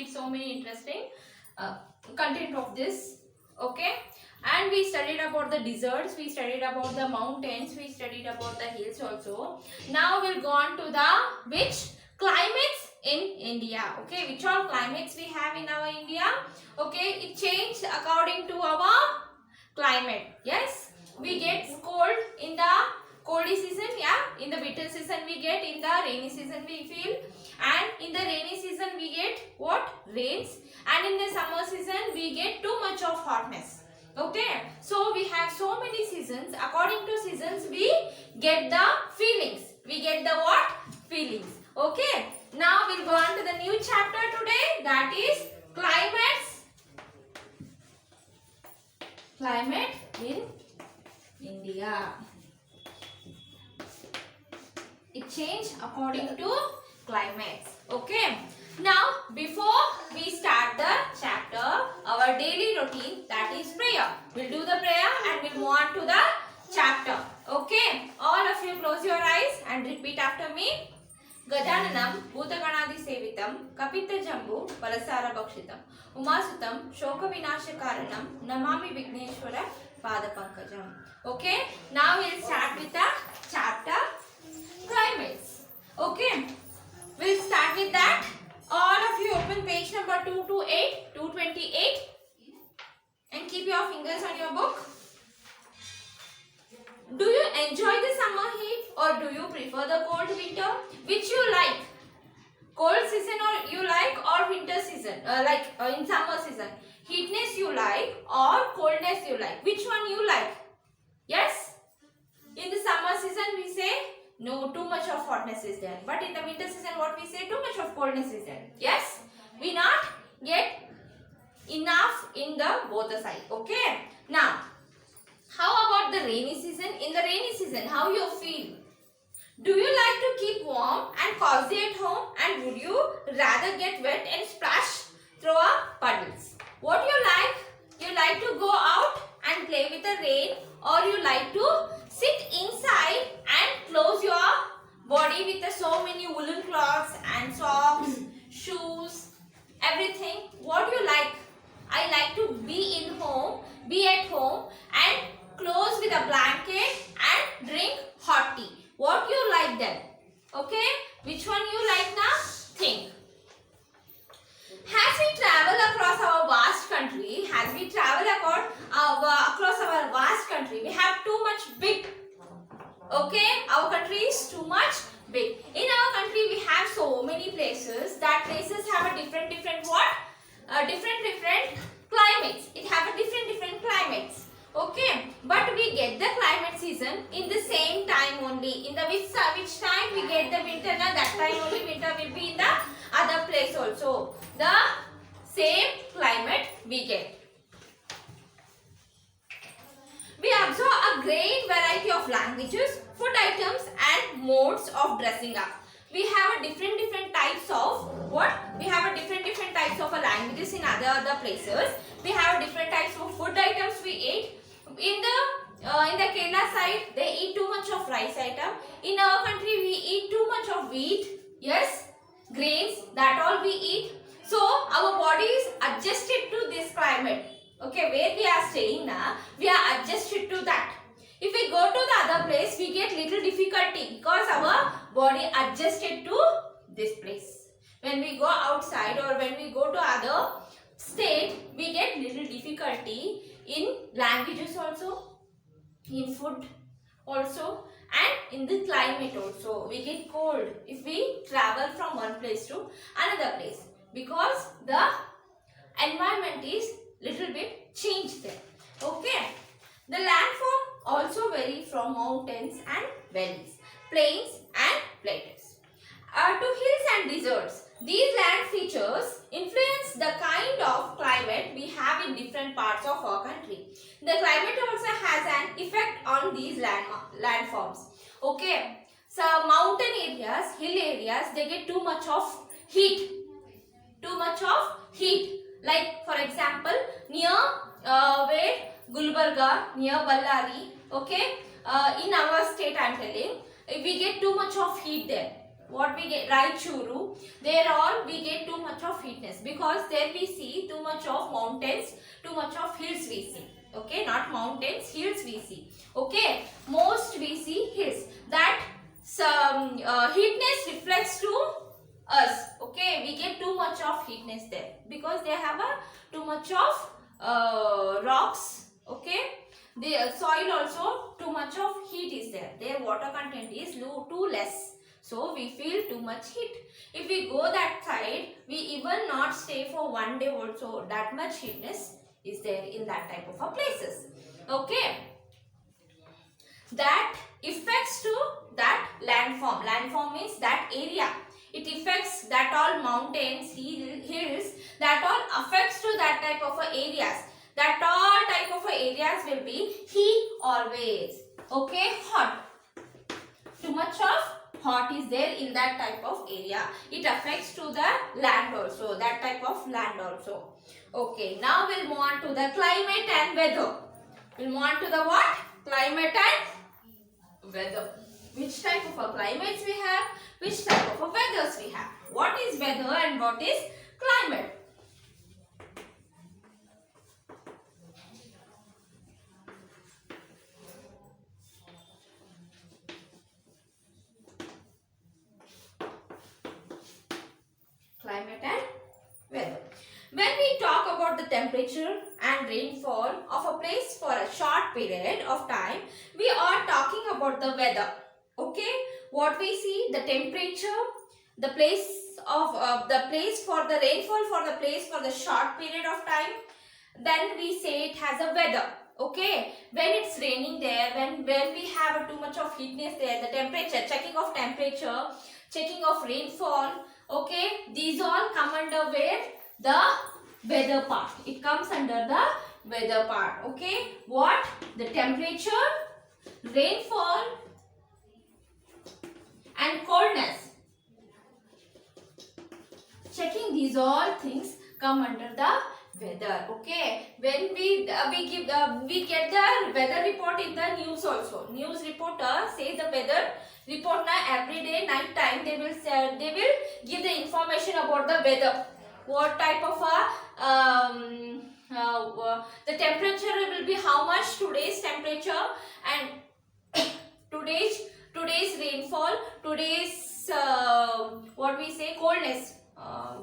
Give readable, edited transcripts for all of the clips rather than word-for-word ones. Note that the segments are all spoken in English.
read so many interesting content of this. Okay, and we studied about the deserts, we studied about the mountains, we studied about the hills also. Now we'll go on to the which climates in India. Okay, which all climates we have in our India. Okay, it changed according to our climate. Yes, we get cold in the coldy season, yeah, in the winter season we get, in the rainy season we feel, and in the rainy season we get what? Rains, and in the summer season we get too much of hotness. Okay, so we have so many seasons. According to seasons we get the feelings, we get the what? Feelings. Okay, now we'll go on to the new chapter today, that is climate in India. It changed according to climates. Okay, now before we start the chapter, our daily routine, that is prayer. We'll do the prayer and we'll move on to the chapter. Okay, all of you close your eyes and repeat after me. गजाननं भूतगणादिसेवितं कपित्थजम्बू फलसारभक्षितं उमासुतं शोकविनाशकारणं Namami Vighneshwar पादपङ्कजम्. Okay, now we'll start with the chapter climates. Okay, we'll start with that. All of you open page number 228 and keep your fingers on your book. Do you enjoy the summer heat or do you prefer the cold winter? Which you like? Cold season or you like, or winter season? In summer season, heatness you like or coldness you like? Which one you like? Yes? In the summer season we say no, too much of hotness is there. But in the winter season what we say? Too much of coldness is there. Yes? We not get enough in the both the side. Okay? Now, how about the rainy season? In the rainy season, how you feel? Do you like to keep warm and cozy at home, and would you rather get wet and splash through puddles? What you like? You like to go out and play with the rain, or you like to sit inside and close your body with so many woolen cloths and socks, shoes, everything? What you like? I like to be at home and close with a blanket and drink hot tea. What you like then? Okay, which one you like now? Think. As we travel across our vast country, we have too much big. Okay, our country is too much big. In our country, we have so many places. That places have a different what? Different climates. It have a different climates. Okay, but we get the climate season in the same time only. In the which time we get the winter? Now that time only winter will be in the other place also. The same climate we get. We observe a great variety of languages, food items and modes of dressing up. We have a different types of what? We have a different types of languages in other places. We have different types of food items we eat. In the Kerala side, they eat too much of rice item. In our country, we eat too much of wheat. Yes, grains. That all we eat. So our body is adjusted to this climate. Okay, where we are staying now, we are adjusted to that. If we go to the other place, we get little difficulty because our body adjusted to this place. When we go outside or when we go to other state, we get little difficulty in languages also, in food also, and in the climate also. We get cold if we travel from one place to another place because the environment is little bit changed there. Okay. The landform also vary from mountains and valleys, plains and plateaus to hills and deserts. These land features influence the kind of climate we have in different parts of our country. The climate also has an effect on these landforms. Okay, so mountain areas, hill areas, they get too much of heat. Like for example, near where Gulbarga, near Ballari. Okay, in our state I am telling, we get too much of heat there. what we get, Raichuru, there all we get too much of heatness, because there we see too much of mountains, too much of hills we see. Okay, not mountains, hills we see. Okay, most we see hills. That some heatness reflects to us. Okay, we get too much of heatness there because they have a too much of rocks. Okay, the soil also too much of heat is there. Their water content is too less. So we feel too much heat. If we go that side, we even not stay for one day also. That much heatness is there in that type of places. Okay. That affects to that landform. Landform means that area. It affects that all mountains, hills, that all affects to that type of areas. That all type of areas will be heat always. Okay, hot. Too much of hot is there in that type of area. It affects to the land also. That type of land also. Okay, now we'll move on to the climate and weather. We'll move on to the what? Climate and weather. Which type of a climates we have? Which type of a weathers we have? What is weather and what is climate? Climate and weather. When we talk about the temperature and rainfall of a place for a short period of time, we are talking about the weather. Okay, what we see, the temperature, the place of the place for the rainfall for the place for the short period of time, then we say it has a weather. Okay, when it's raining there, when we have too much of heatness there, the temperature, checking of temperature, checking of rainfall. Okay, these all come under where? The weather part. It comes under the weather part. Okay, what? The temperature, rainfall and coldness. Checking these all things come under the weather. Okay, when we get the weather report in the news also. News reporter says the weather report na every day night time they will give the information about the weather. What type of the temperature will be, how much today's temperature, and today's rainfall, today's what we say, coldness,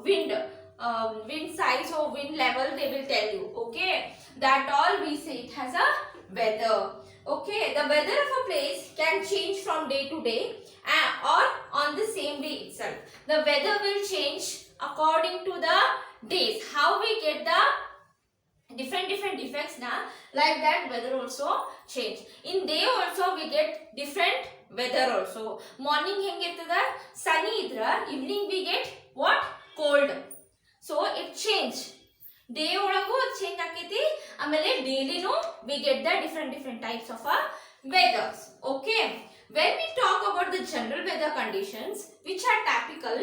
wind size or wind level they will tell you. Okay, that all we say it has a weather. Okay, the weather of a place can change from day to day or on the same day itself. The weather will change according to the days. How we get the different effects na, like that weather also change. In day also we get different weather also. Morning hengirtada sunny idra, evening we get what? Cold. So it change. Day olagu change akiti, amele daily no we get the different types of weathers. Okay, when we talk about the general weather conditions which are typical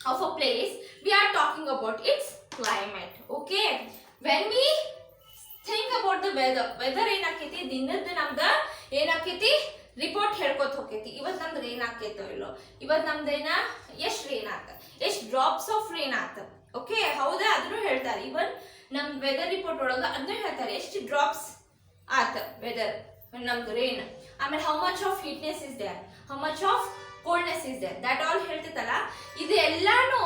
of a place, we are talking about its climate. Okay, when we think about the weather ಏನಾಕೈತಿ, ದಿನದ ನಮ್ದ ಏನಾಕೈತಿ report ಹೇಳ್ಕೊತ ಹೋಗೈತಿ. ಇವತ್ತು ನಮ್ದು rain ಆಕೈತೋ ಇಲ್ಲೋ, ಇವತ್ತು ನಮ್ದೇನ ಎಷ್ಟು rain ಆತ, ಎಷ್ಟು drops of rain ಆತ. ಓಕೆ, ಹೌದಾ, ಅದನ್ನು ಹೇಳ್ತಾರೆ. ಇವನ್ ನಮ್ ವೆದರ್ ರಿಪೋರ್ಟ್ ಒಳಗ ಅದನ್ನ ಹೇಳ್ತಾರೆ, ಎಷ್ಟು ಡ್ರಾಪ್ಸ್ ಆತ ವೆದರ್ ನಮ್ದು ರೇನ್. ಆಮೇಲೆ how much of heatness is there, how much of coldness is there, that all ಹೇಳ್ತಿತ್ತಲ್ಲ. ಇದು ಎಲ್ಲಾನು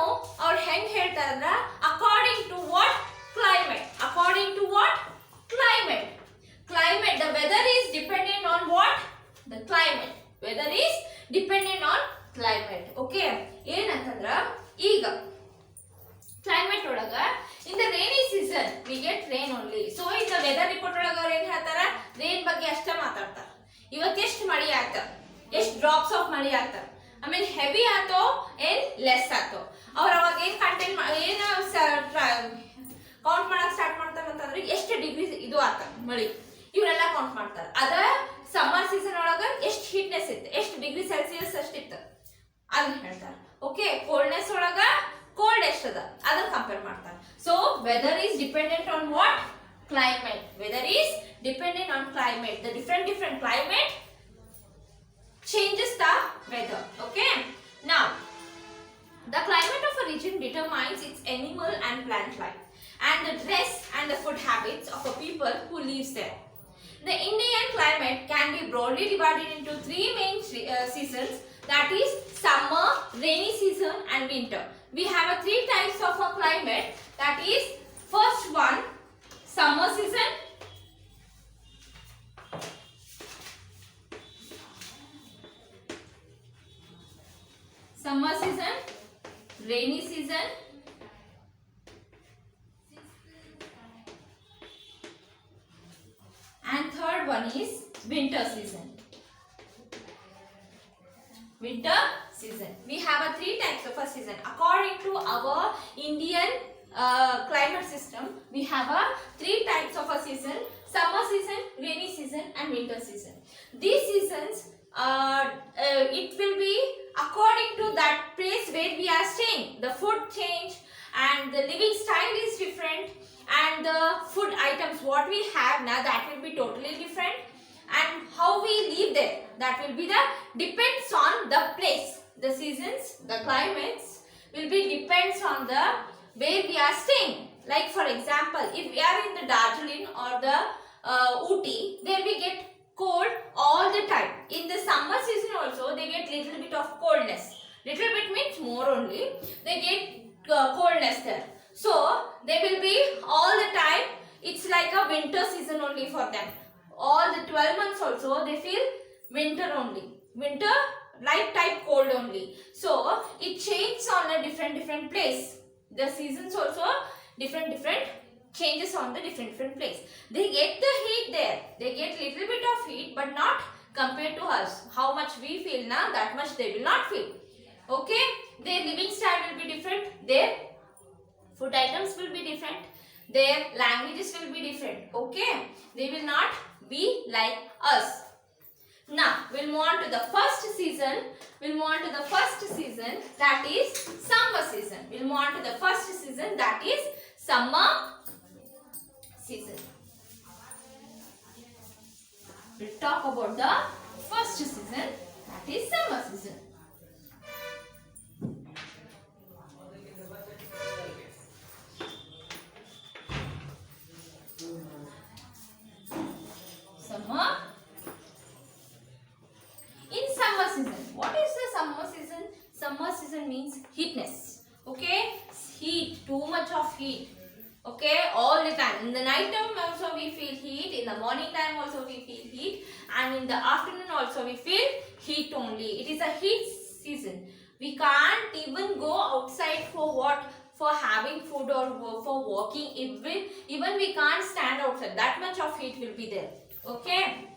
ಅವ್ರು ಹೆಂಗ್ ಹೇಳ್ತಾರಂದ್ರ according to what? Climate. According to what? Climate. Climate, the weather is dependent on what? The climate. Weather is dependent on climate. Okay, ಏನಂತಂದ್ರ ಈಗ climate ಒಳಗ in the rainy season we get rain only. So in the weather report ಒಳಗ ಅವ್ರು ಏನ್ ಹೇಳ್ತಾರ, rain ಬಗ್ಗೆ ಅಷ್ಟ ಮಾತಾಡ್ತಾರ. ಇವತ್ತು ಎಷ್ಟು ಮಳಿ ಆತ, ಎಷ್ಟು ಡ್ರಾಪ್ಸ್ ಆಫ್ ಮಳಿ ಆತ, ಆಮೇಲೆ ಹೆವಿ ಆತೋ ಏನ್ ಲೆಸ್ ಆತೋ, ಅವ್ರು ಅವಾಗ ಏನ್ ಕಂಟೆಂಟ್ ಏನು ಕೌಂಟ್ ಮಾಡಕ್ ಸ್ಟಾರ್ಟ್ ಮಾಡ್ತಾರ ಅಂತಂದ್ರೆ ಎಷ್ಟು ಡಿಗ್ರಿ ಇದು ಆತ ಮಳಿ, ಇವರೆಲ್ಲ ಕೌಂಟ್ ಮಾಡ್ತಾರ. ಅದ ಸಮ್ಮರ್ ಸೀಸನ್ ಒಳಗ ಎಷ್ಟು ಹೀಟ್ನೆಸ್ ಇತ್ತು, ಎಷ್ಟು ಡಿಗ್ರಿ ಸೆಲ್ಸಿಯಸ್ ಅಷ್ಟಿತ್ತು ಅದನ್ನ ಹೇಳ್ತಾರ. ಓಕೆ, ಕೋಲ್ಡ್ನೆಸ್ ಒಳಗ ಕೋಲ್ಡ್ ಎಷ್ಟದ ಅದನ್ನ ಕಂಪೇರ್ ಮಾಡ್ತಾರೆ. So weather is dependent on what? Climate. Weather is dependent on climate. The different climate changes the weather. Okay. Now, the climate of a region determines its animal and plant life and the dress and the food habits of a people who lives there. The Indian climate can be broadly divided into three main seasons, that is summer, rainy season and winter. We have a three types of a climate, that is first one summer season, rainy season and third one is winter season. Winter season. We have a three types of a season. According to our Indian climate system, we have a three types of a season: summer season, rainy season and winter season. These seasons it will be according to that place where we are staying. The food change and the living style is different, and the food items what we have now, that will be totally different, and how we live there, that will be the depends on the place. The seasons, the climates will be depends on the where we are staying. Like for example, if we are in the Darjeeling or the Ooty, there we get cold all the time. In the summer season also they get little bit of coldness. Little bit means more only. They get coldness there. So they will be all the time. It's like a winter season only for them. All the 12 months also they feel winter only. Winter light type cold only. So it changes on a different place. The seasons also different changes on the different place. They get the heat there. They get little bit of heat, but not compared to us. How much we feel now, that much they will not feel. Okay. Their living style will be different. Their food items will be different. Their languages will be different. Okay. They will not be like us. Now, we'll move on to the first season. That is summer season. We'll move on to the first season, that is summer season. We'll talk about the first season, that is summer season. Summer. In summer season, what is the summer season? Summer season means heatness. Okay, heat, too much of heat. Okay, all the time. In the night time also we feel heat. In the morning time also we feel heat. And in the afternoon also we feel heat only. It is a heat season. We can't even go outside for what? For having food or for walking. Even we can't stand outside. That much of heat will be there. Okay.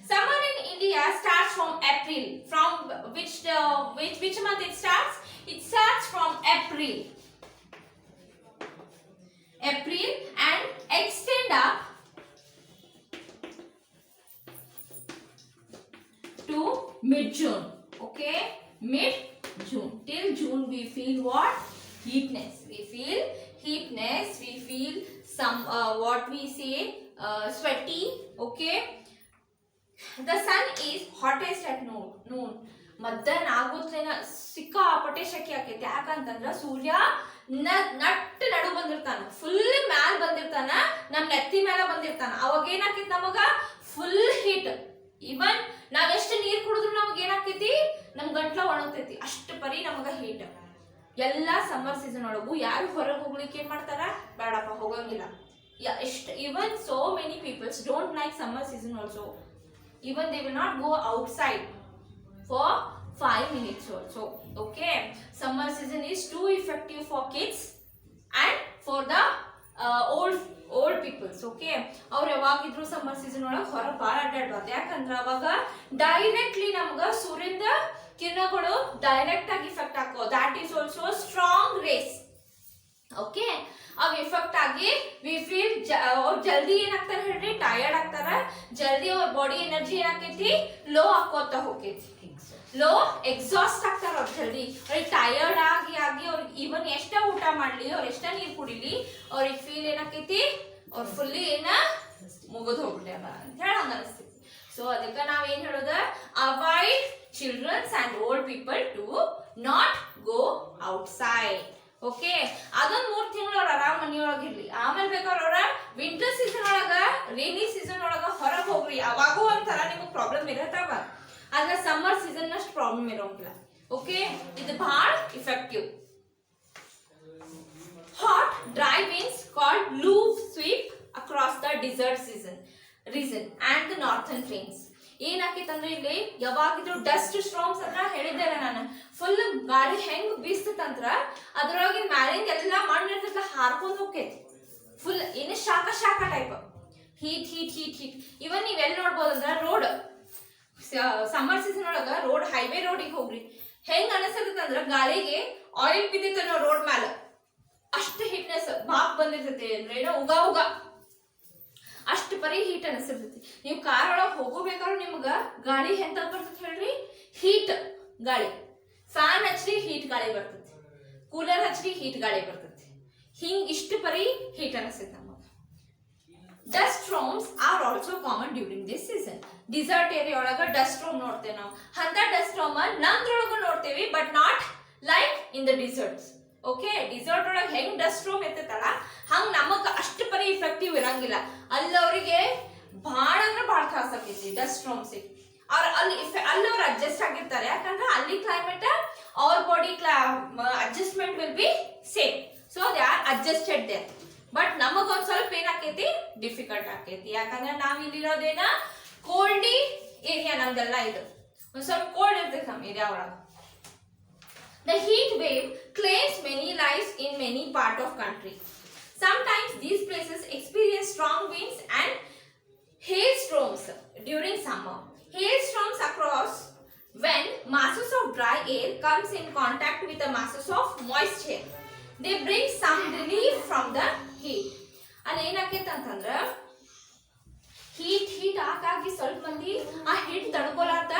Summer in India starts from April. From which month it starts? It starts from April. And extend up to mid-June. Okay, mid-June. Till June we feel what? Heatness. We feel heatness. We feel some what we say sweaty. Okay. The sun is hottest at noon. ಮಧ್ಯಾಹ್ನ ಆಗೋತ್ಲೇನ ಸಿಕ್ಕಾಪಟ್ಟೆ ಶೆಕೆ ಆಕೈತಿ. ಯಾಕಂತಂದ್ರ ಸೂರ್ಯ nut ನಡು ಬಂದಿರ್ತಾನ, full ಮ್ಯಾಲ ಬಂದಿರ್ತಾನ, ನಮ್ ನೆತ್ತಿ ಮೇಲೆ ಬಂದಿರ್ತಾನ. ಅವಾಗ ಏನಾಕೈತಿ, ನಮಗ ಫುಲ್ ಹೀಟ್. ಇವನ್ ನಾವ್ ಎಷ್ಟು ನೀರ್ ಕುಡಿದ್ರು ನಮಗ ಏನಾಕೈತಿ, ನಮ್ ಗಂಟ್ಲ ಒಣಗ್ತೈತಿ. ಅಷ್ಟು ಪರಿ ನಮಗ ಹೀಟ್. ಎಲ್ಲಾ ಸಮ್ಮರ್ ಸೀಸನ್ ಒಳಗು ಯಾರು ಹೊರಗೆ ಹೋಗ್ಲಿಕ್ಕೆ ಏನ್ ಮಾಡ್ತಾರ? ಬೇಡಪ್ಪ ಹೋಗಂಗಿಲ್ಲ. Even so many people don't like summer season also. Even they will not go outside for 5 minutes also. Okay, summer season is too effective for kids and for the old peoples. Okay, ಅವ್ರು ಯಾವಾಗಿದ್ರು summer season ಒಳಗೆ ಹೊರ ಬಾಳ ಅಡ್ಡಾಡಬಾರ್ದು. ಯಾಕಂದ್ರೆ ಅವಾಗ directly ನಮ್ಗ ಸೂರ್ಯನ ಕಿರಣಗಳು direct ಆಗಿ ಇಫೆಕ್ಟ್ ಹಾಕೋ. That is also strong rays. Okay, ಅವ್ ಎಫೆಕ್ಟ್ ಆಗಿ ವಿ ಫೀಲ್ ಅವ್ರು ಜಲ್ದಿ ಏನಾಗ್ತಾರ ಹೇಳ್ರಿ, ಟಯರ್ಡ್ ಆಗ್ತಾರ. ಜಲ್ದಿ ಅವ್ರ ಬಾಡಿ ಎನರ್ಜಿ ಏನಾಕೈತಿ, ಲೋ ಹಾಕೋತ ಹೋಗೈತಿ. ಲೋ ಎಕ್ಸಾಸ್ಟ್ ಆಗ್ತಾರ ಅವ್ರು ಜಲ್ದಿ. ಅವ್ರಿಗೆ ಟಯರ್ಡ್ ಆಗಿ ಅವ್ರಿಗೆ ಇವನ್ ಎಷ್ಟ ಊಟ ಮಾಡ್ಲಿ, ಅವ್ರ ಎಷ್ಟ ನೀರ್ ಕುಡಿಲಿ, ಅವ್ರಿಗೆ ಫೀಲ್ ಏನಾಕೈತಿ, ಅವ್ರ ಫುಲ್ಲಿ ಏನ ಮುಗಿದ್ ಹೋಗ್ಬಿಟ್ಟಾರ ಅಂತ ಹೇಳಿ ಹಂಗ ಅನಿಸ್ತೈತಿ. ಸೊ ಅದಕ್ಕೆ ನಾವ್ ಏನ್ ಹೇಳೋದ avoid childrens and old people to not go outside. Okay, ಅದೊಂದ್ 3 ತಿಂಗಳು ಅವ್ರ ಆರಾಮ್ ಮನಿಯೊಳಗಿರ್ಲಿ. ಆಮೇಲೆ ಬೇಕಾದ್ರೆ ಅವ್ರ ವಿಂಟರ್ ಸೀಸನ್ ಒಳಗ ರೇನಿ ಸೀಸನ್ ಒಳಗ ಹೊರಗೆ ಹೋಗ್ರಿ, ಅವಾಗೂ ಒಂಥರ ನಿಮಗೆ ಪ್ರಾಬ್ಲಮ್ ಇರತ್ತವ. ಆದ್ರೆ ಸಮ್ಮರ್ ಸೀಸನ್ ಅಷ್ಟು ಪ್ರಾಬ್ಲಮ್ ಇರೋಂಗಿಲ್ಲ. ಓಕೆ, ಇದು ಬಹಳ effective. Hot dry winds called loop sweep across the desert region and the northern plains. ಏನಾಕೈತಂದ್ರೆ ಇಲ್ಲಿ ಯಾವಾಗಿದ್ರು ಡಸ್ಟ್ ಸ್ಟ್ರಾಮ್ಸ್ ಅಂತ ಹೇಳಿದ್ದೇನೆ ನಾನು. ಫುಲ್ ಗಾಳಿ ಹೆಂಗ್ ಬೀಸ್ತಂದ್ರ ಅದ್ರೊಳಗಿನ ಮ್ಯಾಲಿಂದ ಎಲ್ಲ ಮಣ್ಣು ಇರ್ತೈತಲ್ಲ ಹಾರ್ಕೊಂಡ್ ಹೋಗ್ತೈತಿ. ಫುಲ್ ಏನು ಶಾಖ ಟೈಪ್ ಹೀಟ್. ಇವನ್ ನೀವ್ ಎಲ್ಲಿ ನೋಡ್ಬೋದಂದ್ರ ರೋಡ್ ಸಮ್ಮರ್ ಸೀಸನ್ ಒಳಗ ರೋಡ್ ಹೈವೇ ರೋಡಿಗೆ ಹೋಗ್ರಿ, ಹೆಂಗ್ ಅನಿಸ್ತಂದ್ರ ಗಾಳಿಗೆ ಆಯಿಲ್ ಬಿದ್ದಿತ್ತ ನಾವು ರೋಡ್ ಮ್ಯಾಲ, ಅಷ್ಟು ಹೀಟ್ನೆಸ್ ಬಾಪ್ ಬಂದಿರ್ತೈತಿ ಅಂದ್ರೆ ಏನೋ ಉಗ ಅಷ್ಟು ಪರಿ ಹೀಟ್ ಅನಿಸಿರ್ತೈತಿ. ನೀವು ಕಾರ್ ಒಳಗೆ ಹೋಗಬೇಕಾದ್ರೆ ನಿಮ್ಗ ಗಾಳಿ ಎಂತ ಬರ್ತೈತಿ ಹೇಳ್ರಿ, ಹೀಟ್ ಗಾಳಿ. ಫ್ಯಾನ್ ಹಚ್ರಿ ಹೀಟ್ ಗಾಳಿ ಬರ್ತೈತಿ, ಕೂಲರ್ ಹಚ್ರಿ ಹೀಟ್ ಗಾಳಿ ಬರ್ತೈತಿ. ಹಿಂಗ್ ಇಷ್ಟು ಪರಿ ಹೀಟ್ ಅನಿಸ್ತೈತಿ ನಮಗ. Dust storms are also common during this season. Desert area ಒಳಗ ಡಸ್ಟ್ ಸ್ಟ್ರಾಮ್ ನೋಡ್ತೇವೆ ನಾವು. ಅಂತ ಡಸ್ಟ್ ಸ್ಟ್ರಾಮ್ ನಮ್ದ್ರೊಳಗೂ ನೋಡ್ತೇವಿ, but not like in the deserts. Okay, desert ಒಳಗೆ ಹೆಂಗ್ ಡಸ್ಟ್ ಸ್ಟ್ರಾಮ್ ಇರ್ತೈತಲ್ಲ ಹಂಗ್ ನಮಗ್ ಅಷ್ಟು ಪರಿ ಇಫೆಕ್ಟಿವ್ ಇರಂಗಿಲ್ಲ. ಅಲ್ಲಿ ಅವರಿಗೆ ಭಾಳ ಅಂದ್ರೆ ಭಾಳ ತ್ರಾಸ ಆಕೈತಿ ಡಸ್ಟ್ ಸ್ಟ್ರಾಮ್ಸ್. ಅಲ್ಲಿ ಅವ್ರು ಅಡ್ಜಸ್ಟ್ ಆಗಿರ್ತಾರೆ, ಯಾಕಂದ್ರೆ ಅಲ್ಲಿ ಕ್ಲೈಮೇಟ್ ಅವ್ರ body adjustment will be same. So they are adjusted there. But ನಮಗ್ ಒಂದ್ ಸ್ವಲ್ಪ ಏನಾಕೈತಿ, ಡಿಫಿಕಲ್ಟ್ ಆಕೈತಿ. ಯಾಕಂದ್ರೆ ನಾವ್ ಇಲ್ಲಿರೋದೇನ ಕೋಲ್ಡಿ ಏರಿಯಾ, ನಮ್ದೆಲ್ಲ ಇದು ಒಂದ್ ಸ್ವಲ್ಪ ಕೋಲ್ಡ್ ಇರ್ತೈತಿ ನಮ್ ಏರಿಯಾ ಒಳಗ. The heat wave claims many lives in many parts of country. Sometimes these places experience strong winds and hailstorms during summer. Hailstorms occurs when masses of dry air comes in contact with the masses of moist air. They bring some relief from the heat. ಅಲ್ಲಿ ಏನಾಕೈತೆ ಅಂತಂದ್ರ heat ಹಾಗಾಗಿ ಸ್ವಲ್ಪ ಮಂದಿ ಆ heat ತಡ್ಕೊಲಾರ್ದ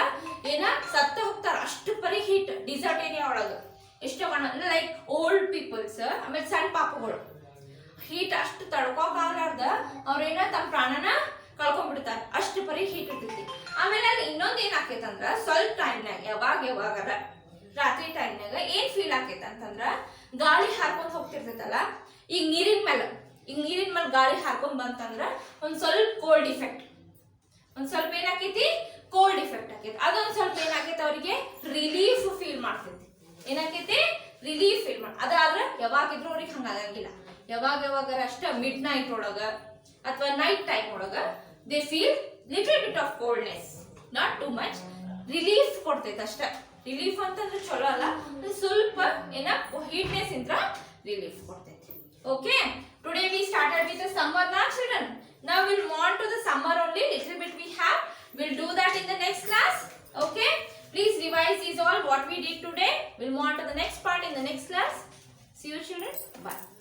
ಏನ ಸತ್ತ ಹೋಗ್ತಾರ. ಅಷ್ಟು ಪರಿ ಹೀಟ್ ಡಿಸರ್ಟ್ ಏರಿಯಾ ಒಳಗ ಎಷ್ಟೋ ಲೈಕ್ ಓಲ್ಡ್ ಪೀಪಲ್ಸ್, ಆಮೇಲೆ ಸಣ್ಣ ಪಾಪಗಳು ಹೀಟ್ ಅಷ್ಟು ತಡ್ಕೋಕಾಗ್ಲಾರ್ದ ಅವ್ರೇನ ತಮ್ಮ ಪ್ರಾಣನ ಕಳ್ಕೊಂಡ್ಬಿಡ್ತಾರ. ಅಷ್ಟು ಪರಿ ಹೀಟ್ ಇರ್ತೈತಿ. ಆಮೇಲೆ ಅಲ್ಲಿ ಇನ್ನೊಂದ್ ಏನ್ ಆಕೈತಂದ್ರ ಸ್ವಲ್ಪ ಟೈಮ್ನಾಗ ಯಾವಾಗಾರ ರಾತ್ರಿ ಟೈಮ್ನಾಗ ಏನ್ ಫೀಲ್ ಆಕೈತ ಅಂತಂದ್ರ ಗಾಳಿ ಹಾರ್ಕೊಂಡ್ ಹೋಗ್ತಿರ್ತೈತಲ್ಲ, ಈಗ ನೀರಿನ ಮೇಲೆ ಗಾಳಿ ಹಾರ್ಕೊಂಡ್ ಬಂತಂದ್ರ ಒಂದ್ ಸ್ವಲ್ಪ ಕೋಲ್ಡ್ ಇಫೆಕ್ಟ್, ಒಂದ್ ಸ್ವಲ್ಪ ಏನಾಕೈತಿ ಕೋಲ್ಡ್ ಇಫೆಕ್ಟ್ ಆಕೈತಿ. ಅದೊಂದ್ ಸ್ವಲ್ಪ ಏನಾಕೈತಿ ಅವ್ರಿಗೆ ರಿಲೀಫ್ ಫೀಲ್ ಮಾಡ್ತೈತಿ. ಏನಾಕೈತಿ ರಿಲೀಫ್ ಫೀಲ್ ಅದಾದ್ರೆ ಯಾವಾಗಿದ್ರು ಅವ್ರಿಗೆ ಹಂಗಾಗಂಗಿಲ್ಲ. ಯಾವಾಗಾರ ಅಷ್ಟ ಮಿಡ್ ನೈಟ್ ಒಳಗ ಅಥವಾ ನೈಟ್ ಟೈಮ್ ಒಳಗ they feel little bit of coldness, not too much. Relief ಕೊಡ್ತೈತಿ ಅಷ್ಟ. ರಿಲೀಫ್ ಅಂತಂದ್ರೆ ಚಲೋ ಅಲ್ಲ, ಸ್ವಲ್ಪ ಏನ ಹೀಟ್ನೆಸ್ ಇಂದ್ರ ರಿಲೀಫ್ ಕೊಡ್ತೈತಿ. Okay, today we started with the summer now children. Now we'll move on to the summer only, little bit we have. We'll do that in the next class. Okay, please revise these all what we did today. We'll move on to the next part in the next class. See you children. Bye.